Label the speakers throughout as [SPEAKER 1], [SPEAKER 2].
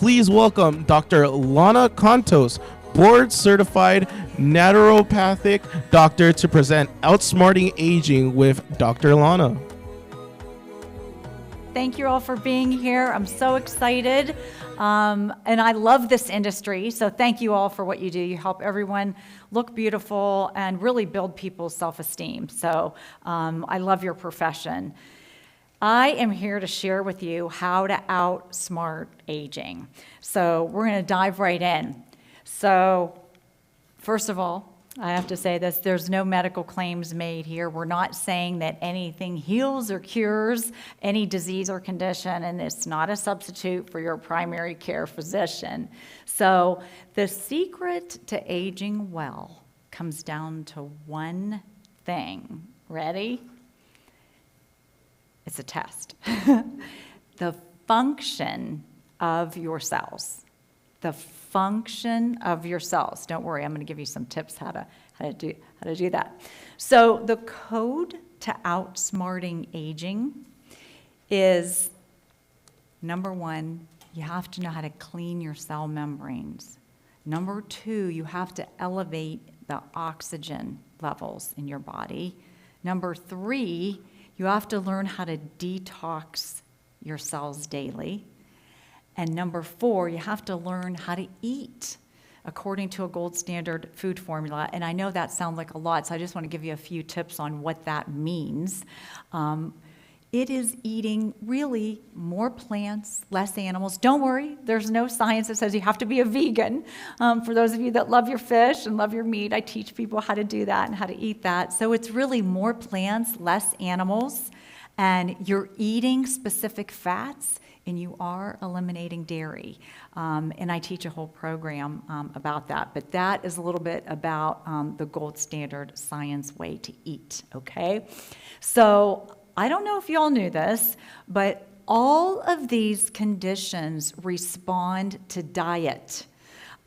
[SPEAKER 1] please welcome Dr. Lana Contos, board-certified naturopathic doctor, to present Outsmarting Aging with Dr. Lana.
[SPEAKER 2] Thank you all for being here. I'm so excited. And I love this industry, so thank you all for what you do. You help everyone look beautiful and really build people's self-esteem. So I love your profession. I am here to share with you how to outsmart aging. So we're going to dive right in. So first of all, I have to say this, there's no medical claims made here. We're not saying that anything heals or cures any disease or condition, and it's not a substitute for your primary care physician. So the secret to aging well comes down to one thing. Ready? It's a test. The function of your cells. The function of your cells. Don't worry, I'm going to give you some tips how to do that. So the code to outsmarting aging is, number one, you have to know how to clean your cell membranes. Number two, you have to elevate the oxygen levels in your body. Number three, you have to learn how to detox your cells daily. And number four, you have to learn how to eat according to a gold standard food formula. And I know that sounds like a lot, so I just want to give you a few tips on what that means. It is eating really more plants, less animals. Don't worry, there's no science that says you have to be a vegan. For those of you that love your fish and love your meat, I teach people how to do that and how to eat that. So it's really more plants, less animals, and you're eating specific fats, and you are eliminating dairy. And I teach a whole program about that. But that is a little bit about the gold standard science way to eat, okay? So I don't know if you all knew this, but all of these conditions respond to diet.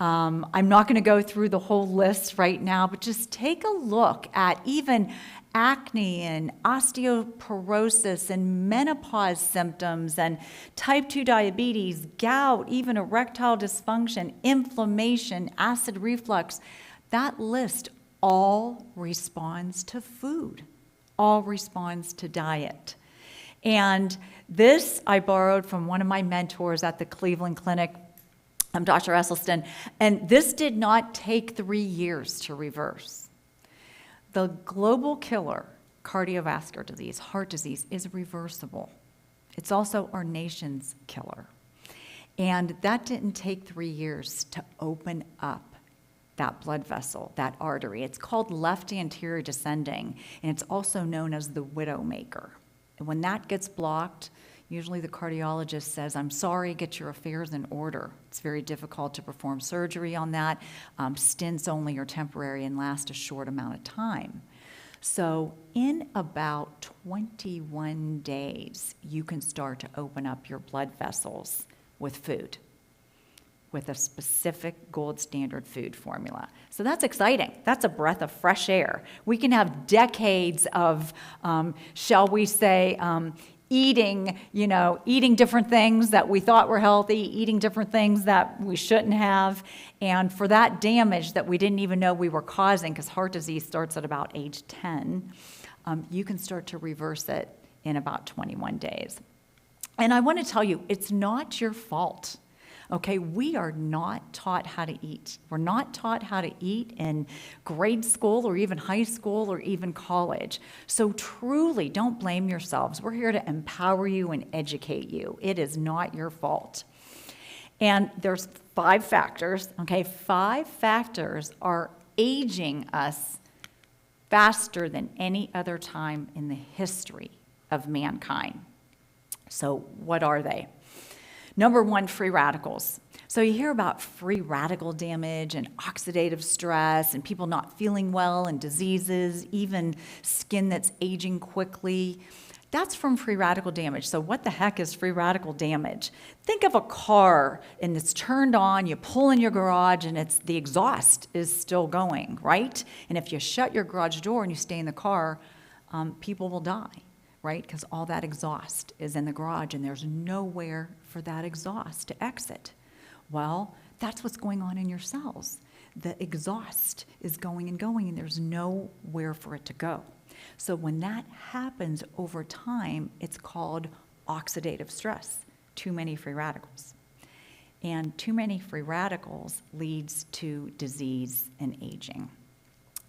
[SPEAKER 2] I'm not going to go through the whole list right now, but just take a look at even acne and osteoporosis and menopause symptoms and type 2 diabetes, gout, even erectile dysfunction, inflammation, acid reflux. That list all responds to food, all responds to diet. And this I borrowed from one of my mentors at the Cleveland Clinic, Dr. Esselstyn, and this did not take 3 years to reverse. The global killer, cardiovascular disease, heart disease, is reversible. It's also our nation's killer. And that didn't take 3 years to open up that blood vessel, that artery. It's called left anterior descending, and it's also known as the widowmaker. And when that gets blocked, usually the cardiologist says, I'm sorry, get your affairs in order. It's very difficult to perform surgery on that. Stents only are temporary and last a short amount of time. So in about 21 days, you can start to open up your blood vessels with food, with a specific gold standard food formula. So that's exciting. That's a breath of fresh air. We can have decades of, shall we say, eating different things that we thought were healthy, eating different things that we shouldn't have, and for that damage that we didn't even know we were causing, because heart disease starts at about age 10, you can start to reverse it in about 21 days. And I want to tell you, it's not your fault. Okay, we are not taught how to eat. We're not taught how to eat in grade school or even high school or even college. So truly, don't blame yourselves. We're here to empower you and educate you. It is not your fault. And there's 5 factors, okay? 5 factors are aging us faster than any other time in the history of mankind. So what are they? Number 1, free radicals. So you hear about free radical damage and oxidative stress and people not feeling well and diseases, even skin that's aging quickly. That's from free radical damage. So what the heck is free radical damage? Think of a car and it's turned on, you pull in your garage and the exhaust is still going, right? And if you shut your garage door and you stay in the car, people will die, right? Because all that exhaust is in the garage and there's nowhere for that exhaust to exit. Well, that's what's going on in your cells. The exhaust is going and going, and there's nowhere for it to go. So when that happens over time, it's called oxidative stress, too many free radicals. And too many free radicals leads to disease and aging.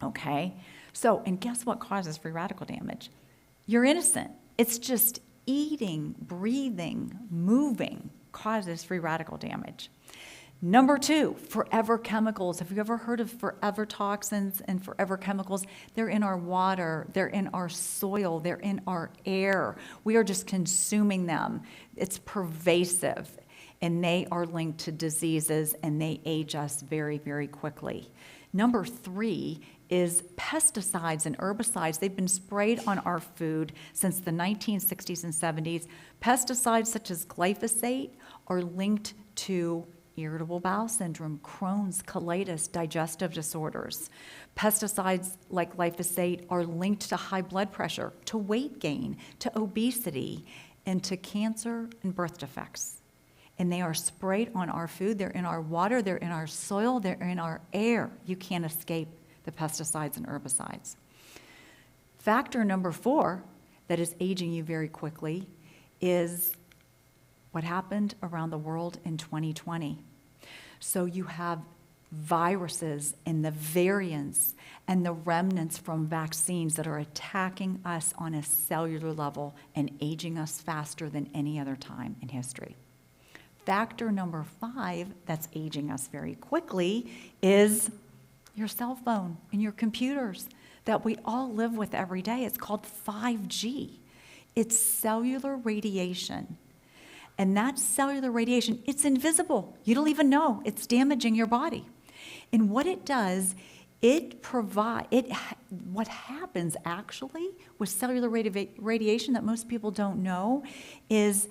[SPEAKER 2] Okay? So, and guess what causes free radical damage? You're innocent. It's just eating, breathing, moving causes free radical damage. Number 2, forever chemicals. Have you ever heard of forever toxins and forever chemicals? They're in our water, they're in our soil, they're in our air. We are just consuming them. It's pervasive, and they are linked to diseases, and they age us very, very quickly. Number 3 is pesticides and herbicides. They've been sprayed on our food since the 1960s and 70s. Pesticides such as glyphosate are linked to irritable bowel syndrome, Crohn's, colitis, digestive disorders. Pesticides like glyphosate are linked to high blood pressure, to weight gain, to obesity, and to cancer and birth defects. And they are sprayed on our food, they're in our water, they're in our soil, they're in our air. You can't escape the pesticides and herbicides. Factor number 4 that is aging you very quickly is what happened around the world in 2020. So you have viruses and the variants and the remnants from vaccines that are attacking us on a cellular level and aging us faster than any other time in history. Factor number 5 that's aging us very quickly is your cell phone and your computers that we all live with every day. It's called 5G. It's cellular radiation. And that cellular radiation, it's invisible. You don't even know it's damaging your body. And what it does, what happens actually with cellular radiation that most people don't know is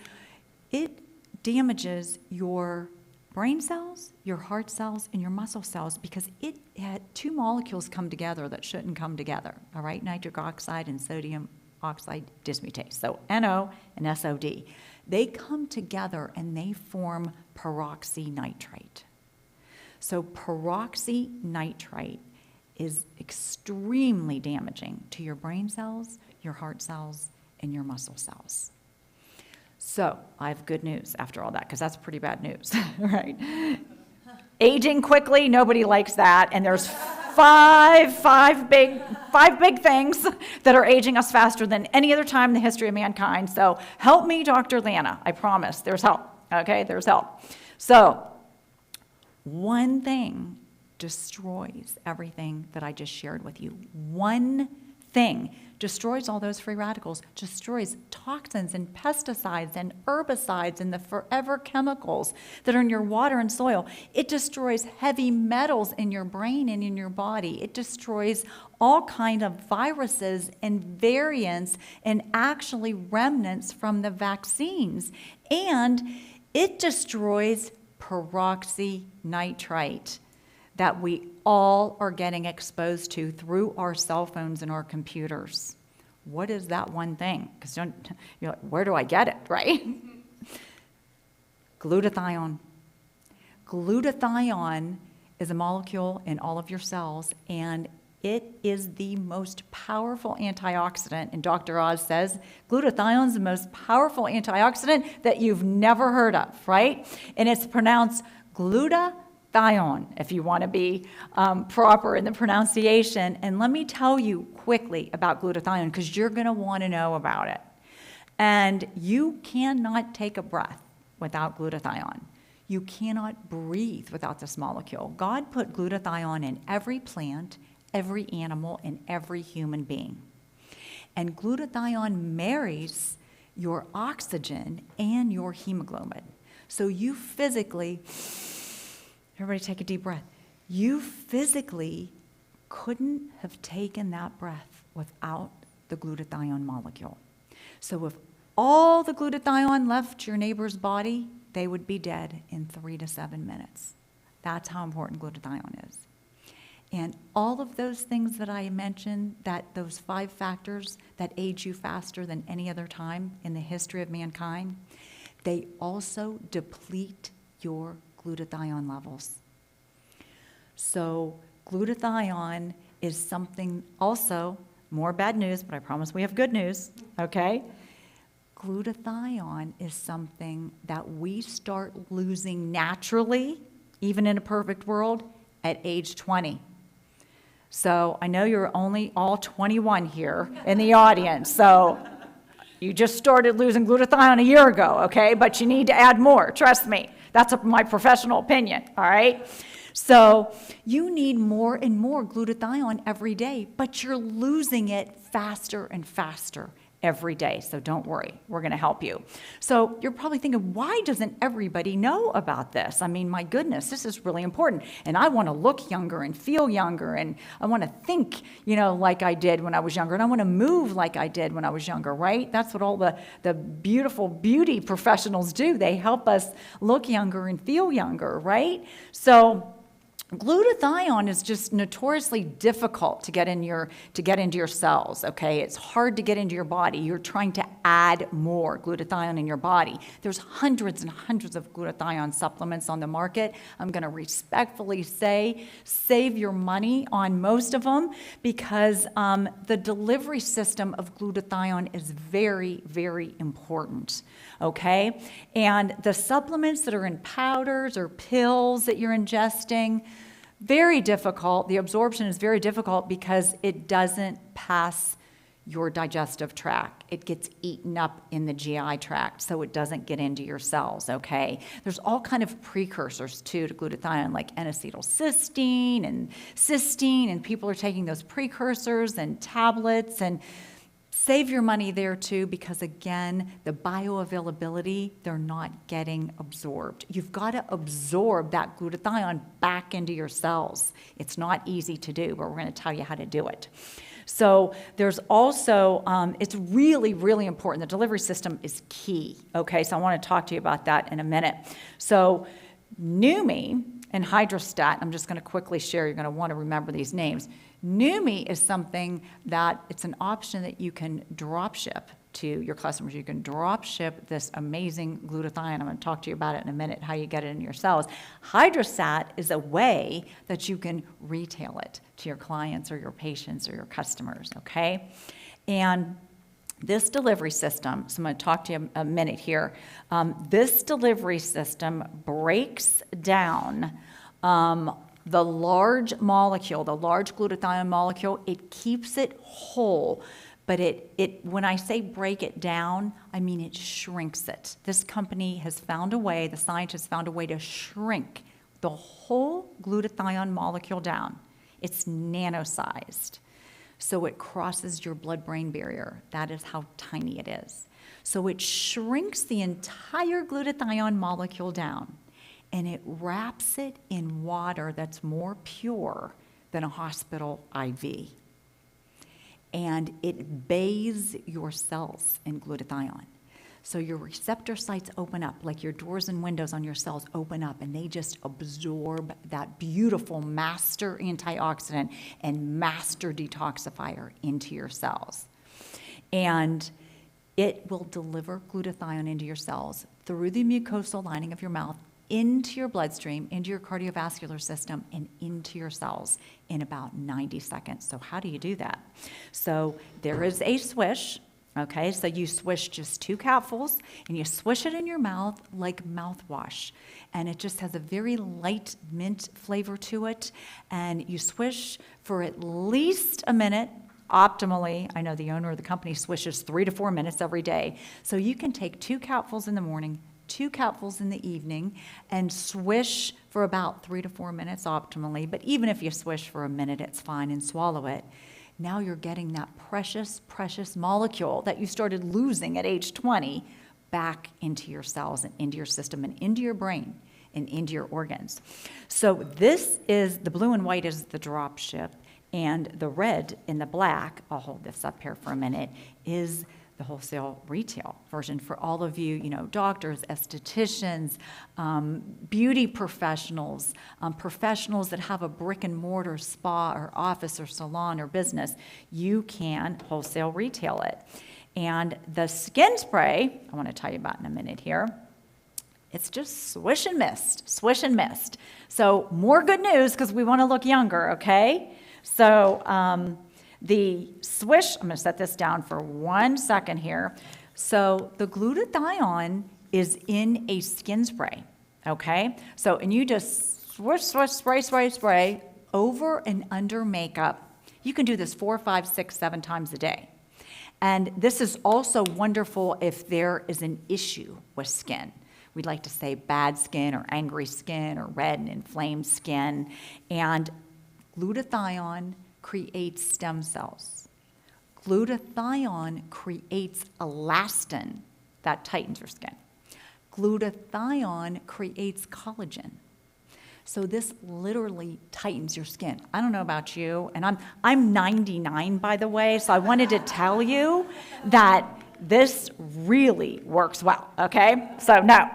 [SPEAKER 2] it damages your brain cells, your heart cells, and your muscle cells because it had 2 molecules come together that shouldn't come together, all right? Nitric oxide and sodium oxide dismutase, so NO and SOD. They come together and they form peroxynitrite. So peroxynitrite is extremely damaging to your brain cells, your heart cells, and your muscle cells. So I have good news after all that, because that's pretty bad news, right? Aging quickly, nobody likes that, and there's five big things that are aging us faster than any other time in the history of mankind. So help me, Dr. Lana. I promise. There's help. Okay, there's help. So one thing destroys everything that I just shared with you. One thing destroys all those free radicals, destroys toxins and pesticides and herbicides and the forever chemicals that are in your water and soil. It destroys heavy metals in your brain and in your body. It destroys all kind of viruses and variants and actually remnants from the vaccines. And it destroys peroxynitrite that we all are getting exposed to through our cell phones and our computers. What is that one thing? Because you're like, where do I get it, right? Glutathione. Glutathione is a molecule in all of your cells, and it is the most powerful antioxidant. And Dr. Oz says glutathione is the most powerful antioxidant that you've never heard of, right? And it's pronounced glutathione, if you want to be proper in the pronunciation. And let me tell you quickly about glutathione, because you're going to want to know about it. And you cannot take a breath without glutathione. You cannot breathe without this molecule. God put glutathione in every plant, every animal, and every human being. And glutathione marries your oxygen and your hemoglobin. So you physically... Everybody take a deep breath. You physically couldn't have taken that breath without the glutathione molecule. So if all the glutathione left your neighbor's body, they would be dead in 3 to 7 minutes. That's how important glutathione is. And all of those things that I mentioned, those 5 factors that age you faster than any other time in the history of mankind, they also deplete your glutathione levels. So glutathione is something also, more bad news, but I promise we have good news, okay? Glutathione is something that we start losing naturally, even in a perfect world, at age 20. So I know you're only all 21 here in the audience, so you just started losing glutathione a year ago, okay? But you need to add more, trust me. That's my professional opinion, all right? So you need more and more glutathione every day, but you're losing it faster and faster every day. So don't worry, we're going to help you. So you're probably thinking, why doesn't everybody know about this? I mean, my goodness, this is really important. And I want to look younger and feel younger, and I want to think, like I did when I was younger, and I want to move like I did when I was younger, right? That's what all the beautiful beauty professionals do. They help us look younger and feel younger, right? So glutathione is just notoriously difficult to get into your cells, okay? It's hard to get into your body. You're trying to add more glutathione in your body. There's hundreds and hundreds of glutathione supplements on the market. I'm going to respectfully say, save your money on most of them, because the delivery system of glutathione is very, very important, okay? And the supplements that are in powders or pills that you're ingesting, very difficult. The absorption is very difficult because it doesn't pass your digestive tract. It gets eaten up in the GI tract, so it doesn't get into your cells, okay? There's all kind of precursors, too, to glutathione, like N-acetylcysteine and cysteine, and people are taking those precursors and tablets, and save your money there too, because again, the bioavailability, they're not getting absorbed. You've got to absorb that glutathione back into your cells. It's not easy to do, but we're going to tell you how to do it. So there's also, it's really, really important. The delivery system is key, okay? So I want to talk to you about that in a minute. So Neumi and Hydrostat, I'm just going to quickly share, you're going to want to remember these names. Neumi is something that it's an option that you can drop ship to your customers. You can drop ship this amazing glutathione. I'm going to talk to you about it in a minute, how you get it in your cells. Hydrostat is a way that you can retail it to your clients or your patients or your customers, okay? And this delivery system, so I'm going to talk to you a minute here. This delivery system breaks down the large molecule, the large glutathione molecule. It keeps it whole, but when I say break it down, I mean it shrinks it. This company has found a way, the scientists found a way to shrink the whole glutathione molecule down. It's nano-sized, so it crosses your blood-brain barrier. That is how tiny it is. So it shrinks the entire glutathione molecule down, and it wraps it in water that's more pure than a hospital IV. And it bathes your cells in glutathione. So your receptor sites open up, like your doors and windows on your cells open up, and they just absorb that beautiful master antioxidant and master detoxifier into your cells. And it will deliver glutathione into your cells through the mucosal lining of your mouth, into your bloodstream, into your cardiovascular system, and into your cells in about 90 seconds. So how do you do that? So there is a swish, okay? So you swish just 2 capfuls, and you swish it in your mouth like mouthwash. And it just has a very light mint flavor to it. And you swish for at least a minute. Optimally, I know the owner of the company swishes 3 to 4 minutes every day. So you can take 2 capfuls in the morning, 2 capfuls in the evening, and swish for about 3 to 4 minutes optimally. But even if you swish for a minute, it's fine, and swallow it. Now you're getting that precious, precious molecule that you started losing at age 20 back into your cells and into your system and into your brain and into your organs. So this is, the blue and white is the drop ship, and the red and the black, I'll hold this up here for a minute, is the wholesale retail version for all of you, doctors, estheticians, beauty professionals, professionals that have a brick and mortar spa or office or salon or business. You can wholesale retail it. And the skin spray, I want to tell you about in a minute here, It's just swish and mist, swish and mist. So more good news because we want to look younger, okay? So the swish, I'm going to set this down for 1 second here. So the glutathione is in a skin spray, okay? So, and you just swish, swish, spray, spray, spray over and under makeup. You can do this 4, 5, 6, 7 times a day. And this is also wonderful if there is an issue with skin. We'd like to say bad skin or angry skin or red and inflamed skin. And glutathione creates stem cells. Glutathione creates elastin that tightens your skin. Glutathione creates collagen. So this literally tightens your skin. I don't know about you, and I'm 99, by the way, so I wanted to tell you that this really works well, okay? So no,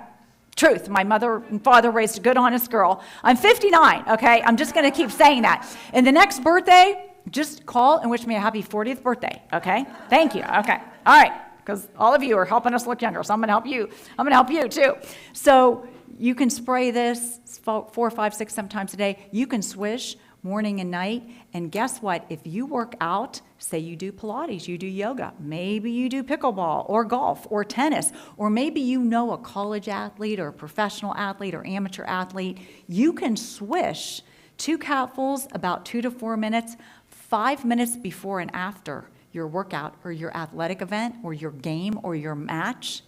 [SPEAKER 2] truth, my mother and father raised a good, honest girl. I'm 59, okay? I'm just gonna keep saying that. And the next birthday, just call and wish me a happy 40th birthday, okay? Thank you, okay. All right, because all of you are helping us look younger, so I'm gonna help you. I'm gonna help you too. So you can spray this 4, 5, 6, 7 times a day. You can swish morning and night. And guess what? If you work out, say you do Pilates, you do yoga, maybe you do pickleball or golf or tennis, or maybe you know a college athlete or a professional athlete or amateur athlete, you can swish 2 capfuls about 2 to 4 minutes, 5 minutes before and after your workout or your athletic event or your game or your match.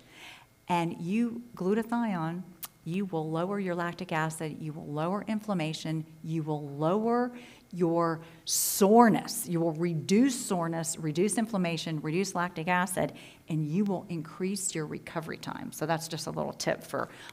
[SPEAKER 2] And glutathione, you will lower your lactic acid, you will lower inflammation, you will lower your soreness, you will reduce soreness, reduce inflammation, reduce lactic acid, and you will increase your recovery time. So that's just a little tip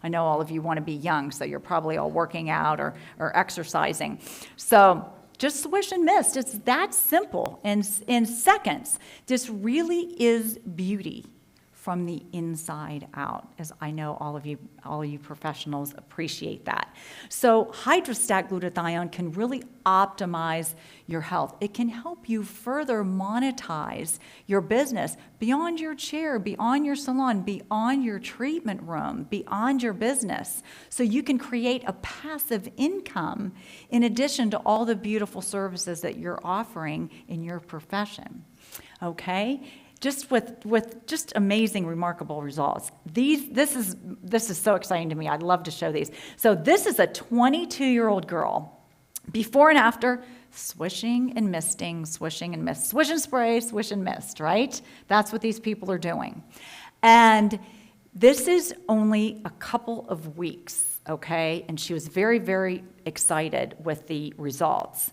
[SPEAKER 2] I know all of you want to be young, so you're probably all working out or exercising. So just swish and mist, it's that simple, and in seconds. This really is beauty from the inside out, as I know all of you professionals appreciate that. So hydrostat glutathione can really optimize your health. It can help you further monetize your business beyond your chair, beyond your salon, beyond your treatment room, beyond your business. So you can create a passive income in addition to all the beautiful services that you're offering in your profession. Okay? Just with just amazing, remarkable results. This is so exciting to me. I'd love to show these. So this is a 22-year-old girl, before and after, swishing and misting, swishing and mist, swish and spray, swish and mist, right? That's what these people are doing. And this is only a couple of weeks, okay? And she was very, very excited with the results.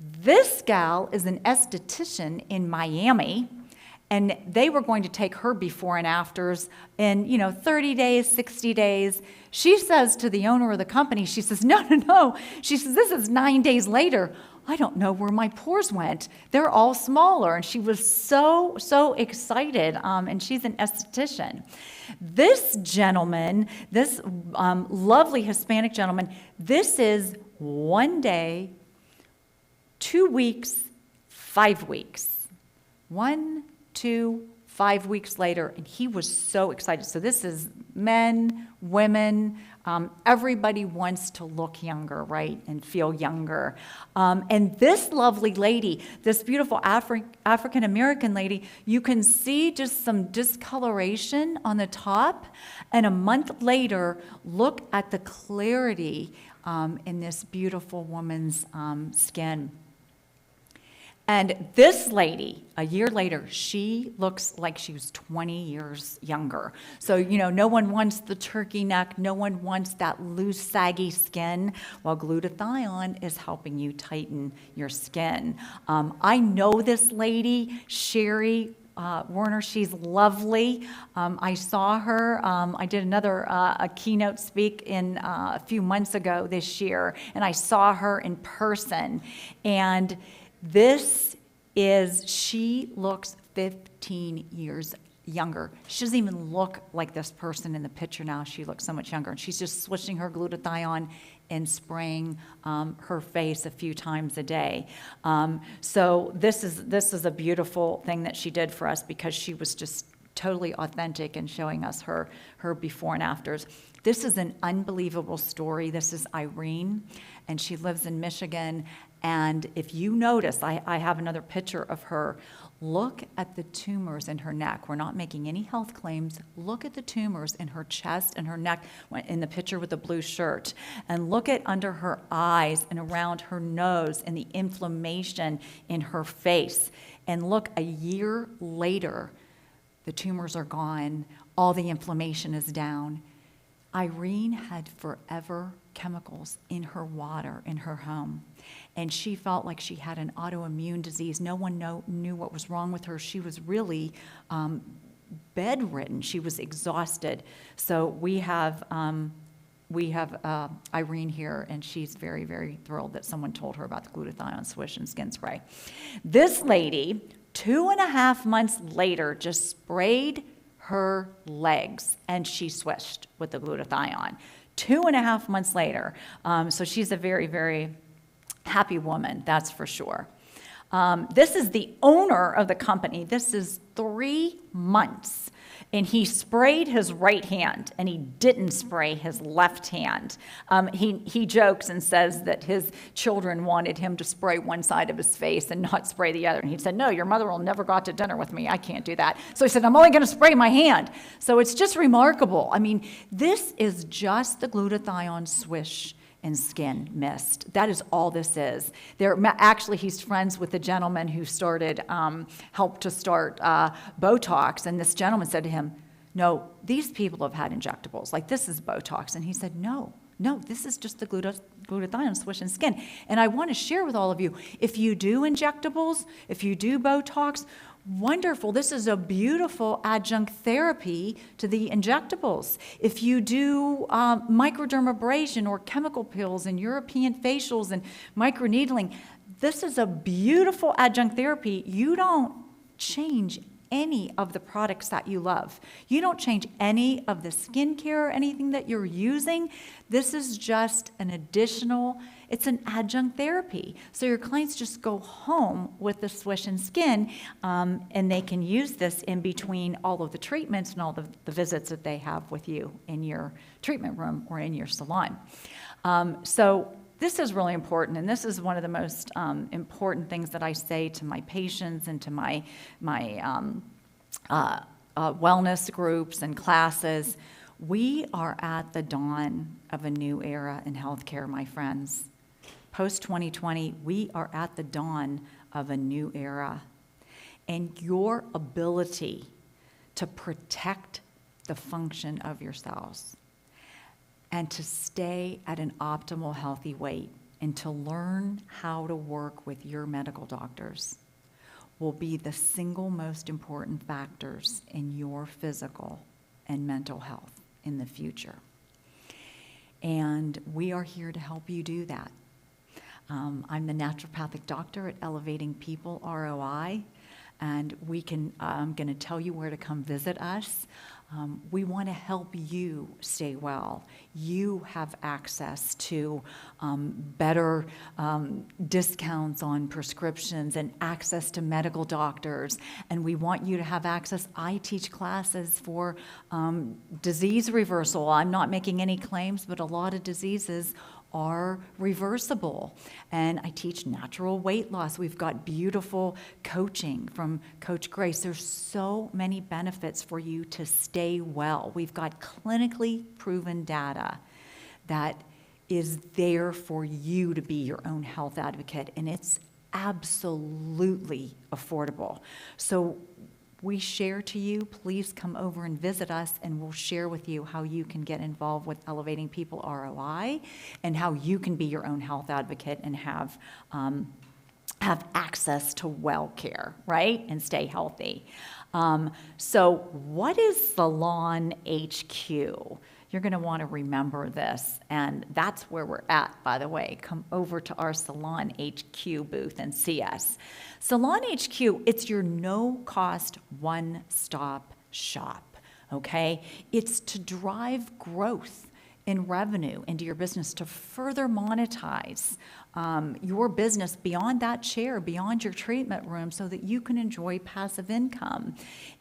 [SPEAKER 2] This gal is an esthetician in Miami, and they were going to take her before and afters in, 30 days, 60 days. She says to the owner of the company, she says, no. She says, this is 9 days later. I don't know where my pores went. They're all smaller. And she was so excited. And she's an esthetician. This gentleman, this lovely Hispanic gentleman, this is 1 day, 2 weeks, 5 weeks. 1, 2, 5 weeks later, and he was so excited. So this is men, women, everybody wants to look younger, right, and feel younger. And this lovely lady, this beautiful African-American lady, you can see just some discoloration on the top, and a month later, look at the clarity in this beautiful woman's skin. And this lady, a year later, she looks like she was 20 years younger. So, no one wants the turkey neck. No one wants that loose, saggy skin, while glutathione is helping you tighten your skin. I know this lady, Sherry Werner. She's lovely. I saw her. I did a keynote speak a few months ago this year, and I saw her in person. And she looks 15 years younger. She doesn't even look like this person in the picture now. She looks so much younger. And she's just switching her glutathione and spraying her face a few times a day. So this is a beautiful thing that she did for us, because she was just totally authentic and showing us her before and afters. This is an unbelievable story. This is Irene, and she lives in Michigan. And if you notice, I have another picture of her. Look at the tumors in her neck. We're not making any health claims. Look at the tumors in her chest and her neck in the picture with the blue shirt. And look at under her eyes and around her nose and the inflammation in her face. And look, a year later, the tumors are gone. All the inflammation is down. Irene had forever chemicals in her water in her home, and she felt like she had an autoimmune disease. No one knew what was wrong with her. She was really bedridden. She was exhausted. So we have Irene here, and she's very, very thrilled that someone told her about the glutathione swish and skin spray. This lady, 2.5 months later, just sprayed her legs, and she swished with the glutathione. 2.5 months later. So she's a very, very happy woman, that's for sure. This is the owner of the company. This is 3 months. And he sprayed his right hand, and he didn't spray his left hand. He jokes and says that his children wanted him to spray one side of his face and not spray the other. And he said, no, your mother will never go out to dinner with me. I can't do that. So he said, I'm only going to spray my hand. So it's just remarkable. I mean, this is just the glutathione swish and skin mist. That is all this is. Actually, he's friends with the gentleman who helped to start Botox, and this gentleman said to him, no, these people have had injectables, like this is Botox. And he said, no, this is just the glutathione swish and skin. And I want to share with all of you, if you do injectables, if you do Botox, wonderful. This is a beautiful adjunct therapy to the injectables. If you do microdermabrasion or chemical pills and European facials and microneedling, this is a beautiful adjunct therapy. You don't change any of the products that you love. You don't change any of the skincare or anything that you're using. This is just an additional, it's an adjunct therapy. So your clients just go home with the swish and skin, and they can use this in between all of the treatments and all the visits that they have with you in your treatment room or in your salon. So this is really important, and this is one of the most important things that I say to my patients and to my wellness groups and classes. We are at the dawn of a new era in healthcare, my friends. Post-2020, we are at the dawn of a new era. And your ability to protect the function of your cells and to stay at an optimal healthy weight and to learn how to work with your medical doctors will be the single most important factors in your physical and mental health in the future. And we are here to help you do that. I'm the naturopathic doctor at Elevating People ROI, and I'm going to tell you where to come visit us. We want to help you stay well. You have access to better discounts on prescriptions and access to medical doctors, and we want you to have access. I teach classes for disease reversal. I'm not making any claims, but a lot of diseases are reversible. And I teach natural weight loss. We've got beautiful coaching from Coach Grace. There's so many benefits for you to stay well. We've got clinically proven data that is there for you to be your own health advocate, and it's absolutely affordable. So we share to you, please come over and visit us, and we'll share with you how you can get involved with Elevating People ROI and how you can be your own health advocate and have access to well care, right? And stay healthy. So what is SalonHQ? You're going to want to remember this, and that's where we're at, by the way. Come over to our SalonHQ booth and see us. SalonHQ, it's your no-cost, one-stop shop, okay? It's to drive growth in revenue into your business, to further monetize your business beyond that chair, beyond your treatment room, so that you can enjoy passive income.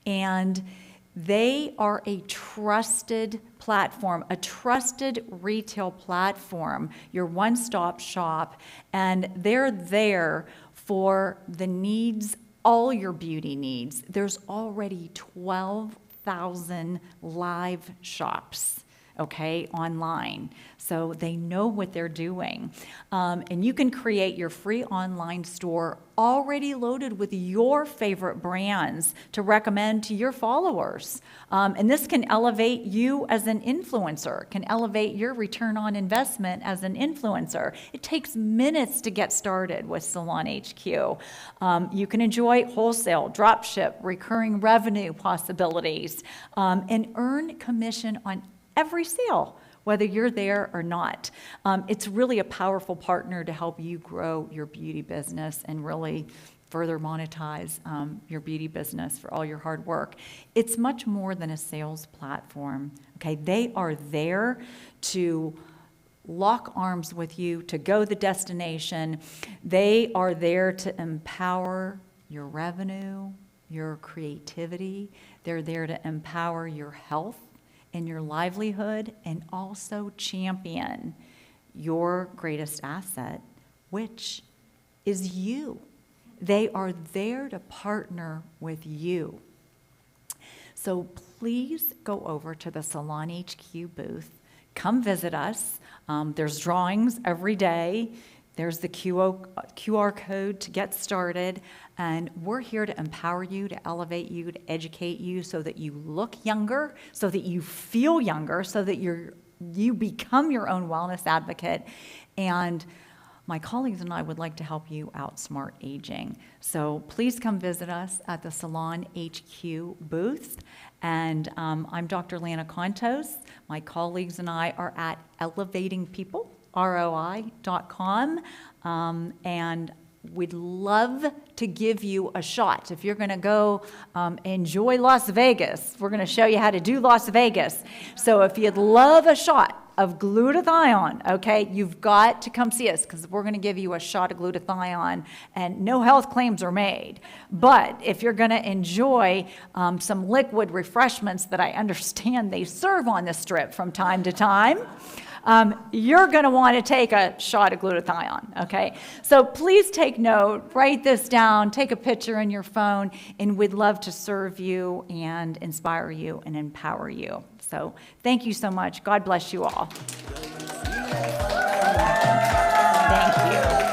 [SPEAKER 2] And They are a trusted platform, a trusted retail platform, your one-stop shop, and they're there for the needs, all your beauty needs. There's already 12,000 live shops, okay, online. So they know what they're doing. And you can create your free online store already loaded with your favorite brands to recommend to your followers. And this can elevate you as an influencer, can elevate your return on investment as an influencer. It takes minutes to get started with SalonHQ. You can enjoy wholesale, drop ship, recurring revenue possibilities, and earn commission on every sale, whether you're there or not. It's really a powerful partner to help you grow your beauty business and really further monetize your beauty business for all your hard work. It's much more than a sales platform, okay? They are there to lock arms with you, to go the destination. They are there to empower your revenue, your creativity. They're there to empower your health and your livelihood, and also champion your greatest asset, which is you. They are there to partner with you. So please go over to the SalonHQ booth. Come visit us. There's drawings every day. There's the QR code to get started, and we're here to empower you, to elevate you, to educate you so that you look younger, so that you feel younger, so that you become your own wellness advocate. And my colleagues and I would like to help you outsmart aging. So please come visit us at the SalonHQ booth. And I'm Dr. Lana Contos. My colleagues and I are at Elevating People, ROI.com, and we'd love to give you a shot. If you're going to go enjoy Las Vegas, we're going to show you how to do Las Vegas. So if you'd love a shot of glutathione, okay, you've got to come see us because we're going to give you a shot of glutathione, and no health claims are made. But if you're going to enjoy some liquid refreshments that I understand they serve on the Strip from time to time, you're going to want to take a shot of glutathione, okay? So please take note, write this down, take a picture in your phone, and we'd love to serve you and inspire you and empower you. So thank you so much. God bless you all. Thank you.